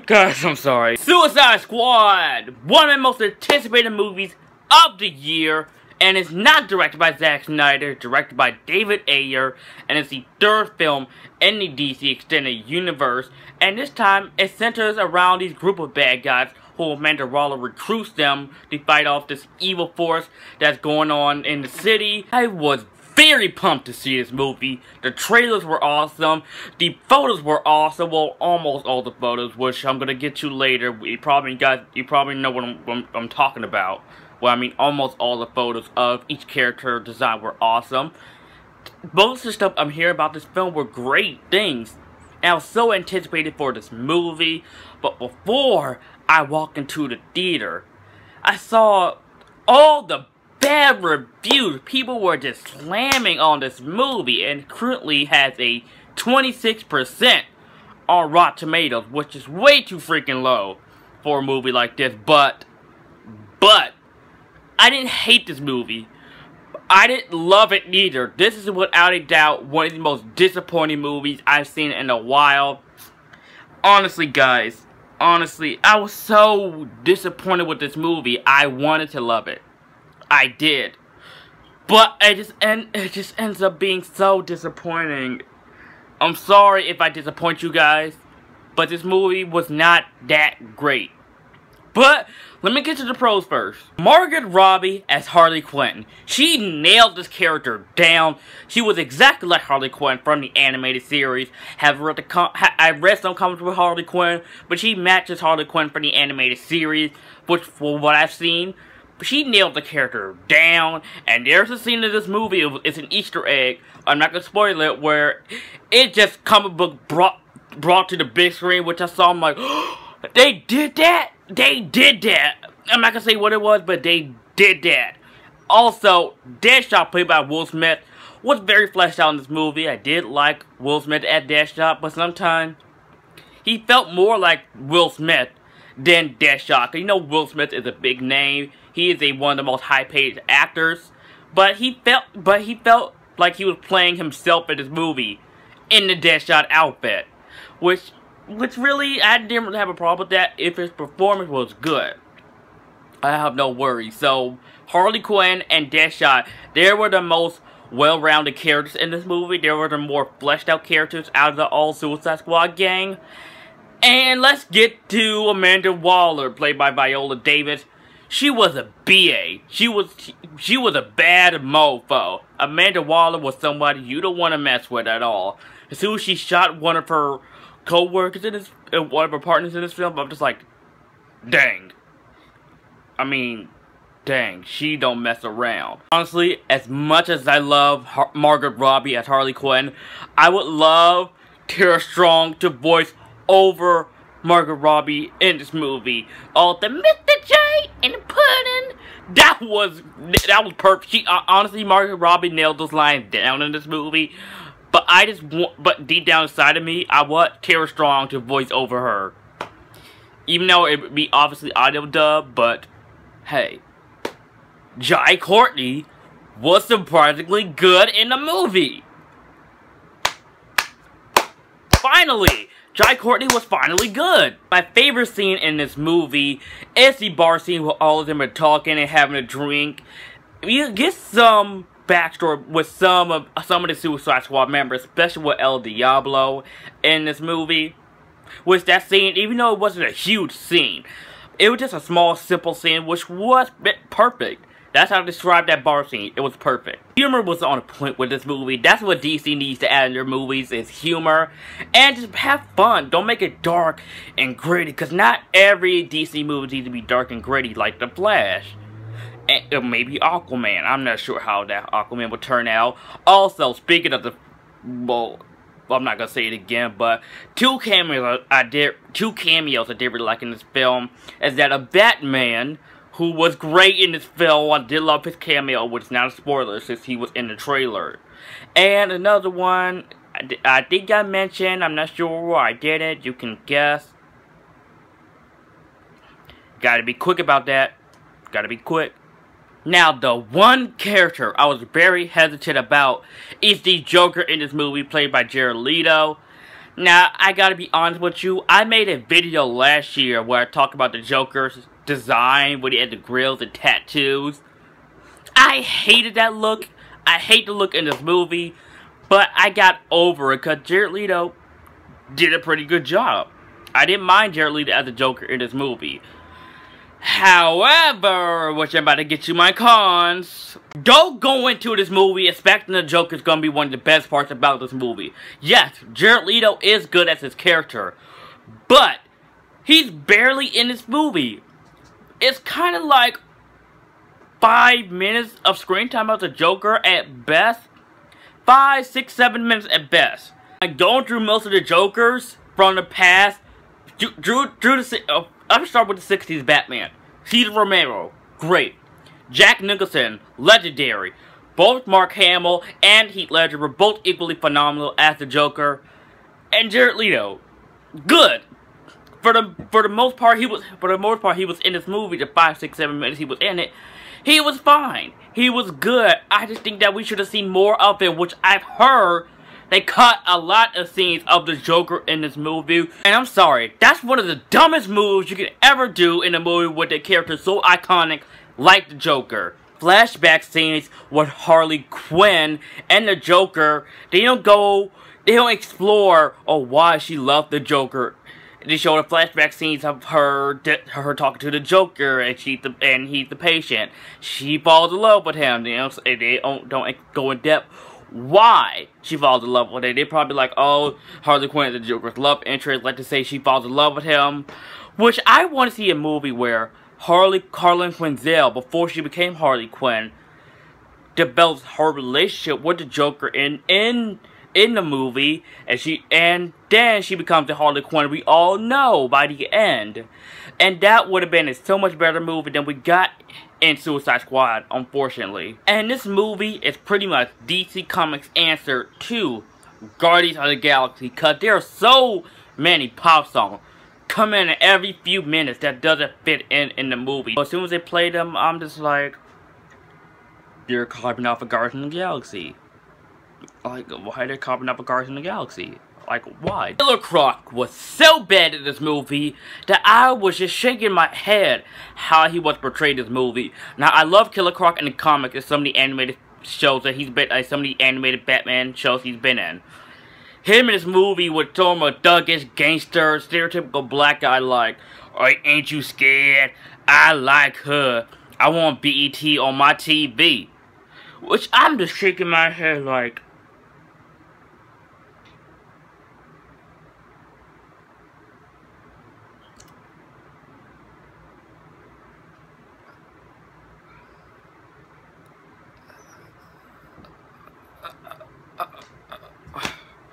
Guys, I'm sorry. Suicide Squad! One of the most anticipated movies of the year. And it's not directed by Zack Snyder, directed by David Ayer. And it's the third film in the DC Extended Universe. And this time, it centers around these group of bad guys who Amanda Waller recruits them to fight off this evil force that's going on in the city. I was very pumped to see this movie. The trailers were awesome. The photos were awesome. Well, almost all the photos, which I'm gonna get to later. You probably know what I'm talking about. Well, I mean, almost all the photos of each character design were awesome. Most of the stuff I'm hearing about this film were great things. And I was so anticipated for this movie. But before I walked into the theater, I saw all the bad reviews. People were just slamming on this movie, and currently has a 26% on Rotten Tomatoes, which is way too freaking low for a movie like this. But I didn't hate this movie. I didn't love it either. This is without a doubt one of the most disappointing movies I've seen in a while. Honestly, guys, I was so disappointed with this movie. I wanted to love it. I did. But it just ends up being so disappointing. I'm sorry if I disappoint you guys, but this movie was not that great. But let me get to the pros first. Margot Robbie as Harley Quinn. She nailed this character down. She was exactly like Harley Quinn from the animated series. I read some comments with Harley Quinn, but she matches Harley Quinn from the animated series, which for what I've seen, she nailed the character down. And there's a scene in this movie, it's an Easter egg, I'm not gonna spoil it, where it just comic book brought to the big screen, which I saw, I'm like, oh, they did that? They did that. I'm not gonna say what it was, but they did that. Also, Deadshot, played by Will Smith, was very fleshed out in this movie. I did like Will Smith as Deadshot, but sometimes he felt more like Will Smith than Deadshot. You know, Will Smith is a big name. He is one of the most high-paid actors, but he felt like he was playing himself in this movie in the Deadshot outfit, which really, I didn't really have a problem with that if his performance was good. I have no worries. So, Harley Quinn and Deadshot, they were the most well-rounded characters in this movie. They were the more fleshed-out characters out of the all-Suicide Squad gang. And let's get to Amanda Waller, played by Viola Davis. She was a BA. She was a bad mofo. Amanda Waller was somebody you don't want to mess with at all. As soon as she shot one of her co-workers in this, one of her partners in this film, I'm just like, dang. I mean, dang, she don't mess around. Honestly, as much as I love Margot Robbie as Harley Quinn, I would love Tara Strong to voice over Margot Robbie in this movie. Oh, the Mr. J and the pudding. That was perfect. Honestly, Margot Robbie nailed those lines down in this movie. But deep down inside of me, I want Tara Strong to voice over her. Even though it would be obviously audio dub, but hey. Jai Courtney was surprisingly good in the movie. Finally! Jai Courtney was finally good. My favorite scene in this movie is the bar scene where all of them are talking and having a drink. You get some backstory with some of the Suicide Squad members, especially with El Diablo in this movie. Which that scene, even though it wasn't a huge scene, it was just a small, simple scene, which was perfect. That's how I describe that bar scene. It was perfect. Humor was on point with this movie. That's what DC needs to add in their movies, is humor. And just have fun. Don't make it dark and gritty, because not every DC movie needs to be dark and gritty like The Flash. And maybe Aquaman. I'm not sure how that Aquaman would turn out. Also, speaking of the, well, I'm not gonna say it again, but two cameos I did really like in this film is that a Batman who was great in this film. I did love his cameo, which is not a spoiler since he was in the trailer. And another one, I think I mentioned, I'm not sure I did it, you can guess. Gotta be quick about that. Gotta be quick. Now, the one character I was very hesitant about is the Joker in this movie, played by Jared Leto. Now, I gotta be honest with you, I made a video last year where I talked about the Joker's design, where he had the grills and tattoos. I hated that look. I hate the look in this movie, but I got over it because Jared Leto did a pretty good job. I didn't mind Jared Leto as a Joker in this movie. However, which I'm about to get you my cons. Don't go into this movie expecting the Joker's gonna be one of the best parts about this movie. Yes, Jared Leto is good as his character, but he's barely in this movie. It's kind of like 5 minutes of screen time as a Joker at best. 5, 6, 7 minutes at best. Like going through most of the Jokers from the past. I'm gonna start with the 60s Batman. Cesar Romero, great. Jack Nicholson, legendary. Both Mark Hamill and Heath Ledger were both equally phenomenal as the Joker. And Jared Leto, good. For the most part, he was in this movie. The 5, 6, 7 minutes he was in it, he was fine. He was good. I just think that we should have seen more of it, which I've heard. They cut a lot of scenes of the Joker in this movie. And I'm sorry, that's one of the dumbest moves you could ever do in a movie with a character so iconic like the Joker. Flashback scenes with Harley Quinn and the Joker, they don't explore why she loved the Joker. They show the flashback scenes of her talking to the Joker, and he's the patient. She falls in love with him. You know, they don't go in depth why she falls in love with him. They're probably like, oh, Harley Quinn is the Joker's love interest. Like to say she falls in love with him, which I want to see a movie where Harley Quinzel, before she became Harley Quinn, develops her relationship with the Joker in the movie, and then she becomes the Harley Quinn we all know by the end. And that would have been a so much better movie than we got in Suicide Squad, unfortunately. And this movie is pretty much DC Comics' answer to Guardians of the Galaxy, because there are so many pop songs come in every few minutes that doesn't fit in the movie. But as soon as they play them, I'm just like, they're copying off of Guardians of the Galaxy. Like, why are they copying off of Guardians of the Galaxy? Like, why? Killer Croc was so bad in this movie that I was just shaking my head how he was portrayed in this movie. Now, I love Killer Croc in the comics and some of the animated shows that he's been, some of the animated Batman shows he's been in. Him in this movie with some of thuggish, gangster, stereotypical black guy like, ain't you scared? I like her. I want BET on my TV. Which I'm just shaking my head like,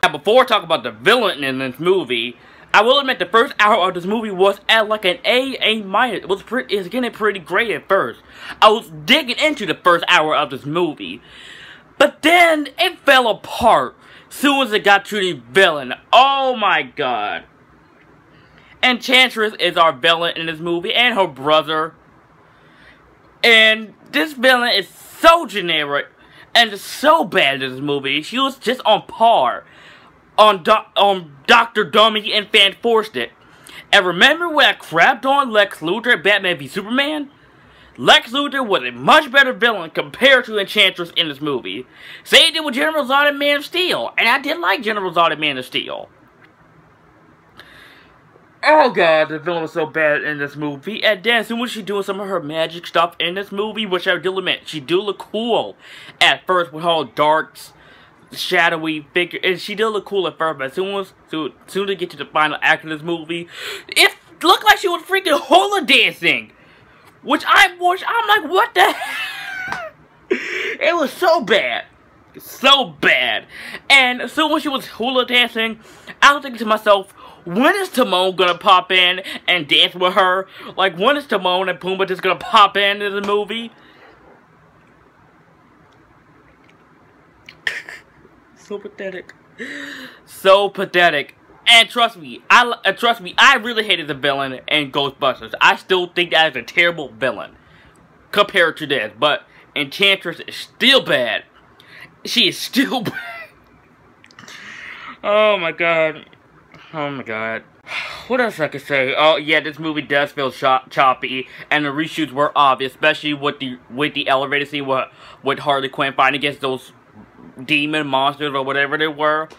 now, before I talk about the villain in this movie, I will admit the first hour of this movie was at like an A minus. It was getting pretty great at first. I was digging into the first hour of this movie, but then it fell apart as soon as it got to the villain. Oh my god! Enchantress is our villain in this movie, and her brother. And this villain is so generic and so bad in this movie. She was just on par on Dr. Dummy and Fan Forsted. And remember when I crapped on Lex Luthor, Batman v Superman? Lex Luthor was a much better villain compared to Enchantress in this movie. Same thing with General Zod and Man of Steel. And I did like General Zod and Man of Steel. Oh god, the villain was so bad in this movie. And then as soon as she's doing some of her magic stuff in this movie, which I do admit, she do look cool at first with her darks, shadowy figure, and she did look cool at first, but as soon as they get to the final act of this movie, it looked like she was freaking hula dancing, which I'm like, what the hell? It was so bad, and as soon as she was hula dancing, I was thinking to myself, when is Timon gonna pop in and dance with her? Like, when is Timon and Pumbaa just gonna pop into the movie? So pathetic. So pathetic. And trust me, I really hated the villain in Ghostbusters. I still think that is a terrible villain compared to this. But Enchantress is still bad. She is still bad. Oh my god. Oh my god. What else I could say? Oh yeah, this movie does feel choppy, and the reshoots were obvious, especially with the elevator scene with Harley Quinn fighting against those demon monsters or whatever they were.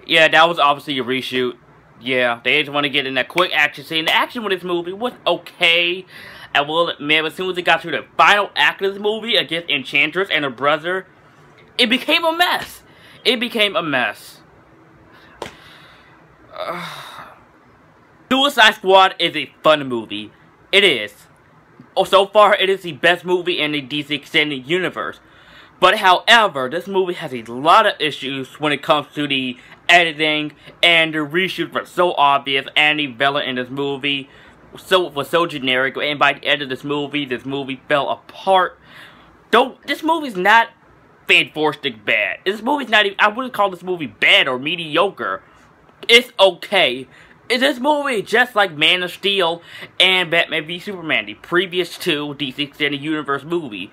Yeah, that was obviously a reshoot. Yeah, they just want to get in that quick action scene. The action with this movie was okay. I will admit, as soon as it got to the final act of this movie against Enchantress and her brother, it became a mess. It became a mess. Suicide Squad is a fun movie. It is. So far, it is the best movie in the DC Extended Universe. But however, this movie has a lot of issues when it comes to the editing, and the reshoots were so obvious, and the villain in this movie was so generic, and by the end of this movie fell apart. This movie's not fantastic bad. This movie's not even, I wouldn't call this movie bad or mediocre. It's okay. This movie, just like Man of Steel and Batman v Superman, the previous two DC Extended Universe movie,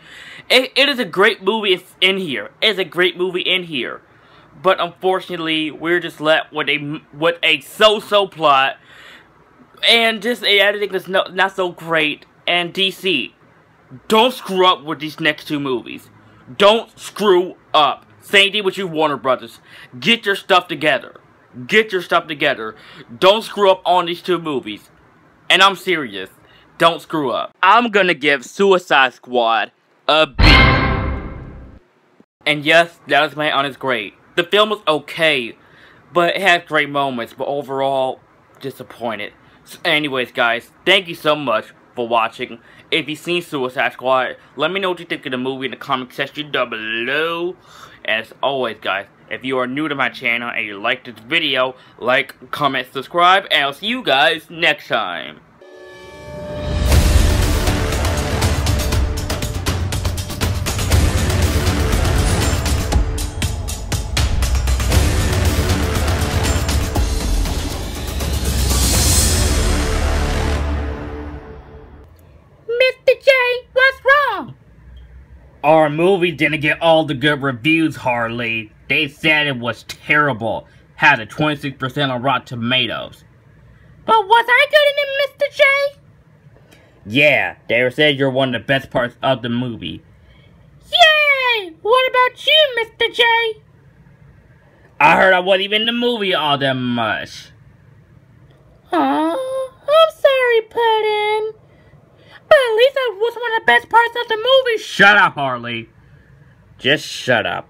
it is a great movie in here. It's a great movie in here. But unfortunately, we're just left with a so-so plot, and just the editing is not so great. And DC, don't screw up with these next two movies. Don't screw up. Same thing with you, Warner Brothers. Get your stuff together. Get your stuff together. Don't screw up on these two movies. And I'm serious. Don't screw up. I'm gonna give Suicide Squad a B. And yes, that is my honest grade. The film was okay, but it had great moments, but overall, disappointed. So anyways, guys, thank you so much for watching. If you've seen Suicide Squad, let me know what you think of the movie in the comment section down below. And as always, guys, if you are new to my channel and you like this video, like, comment, subscribe, and I'll see you guys next time. Mr. J, what's wrong? Our movie didn't get all the good reviews, Harley. They said it was terrible. Had a 26% on Rotten Tomatoes. But was I good in it, Mr. J? Yeah, they said you're one of the best parts of the movie. Yay! What about you, Mr. J? I heard I wasn't even in the movie all that much. Aw, I'm sorry, Puddin'. But at least I was one of the best parts of the movie. Shut up, Harley. Just shut up.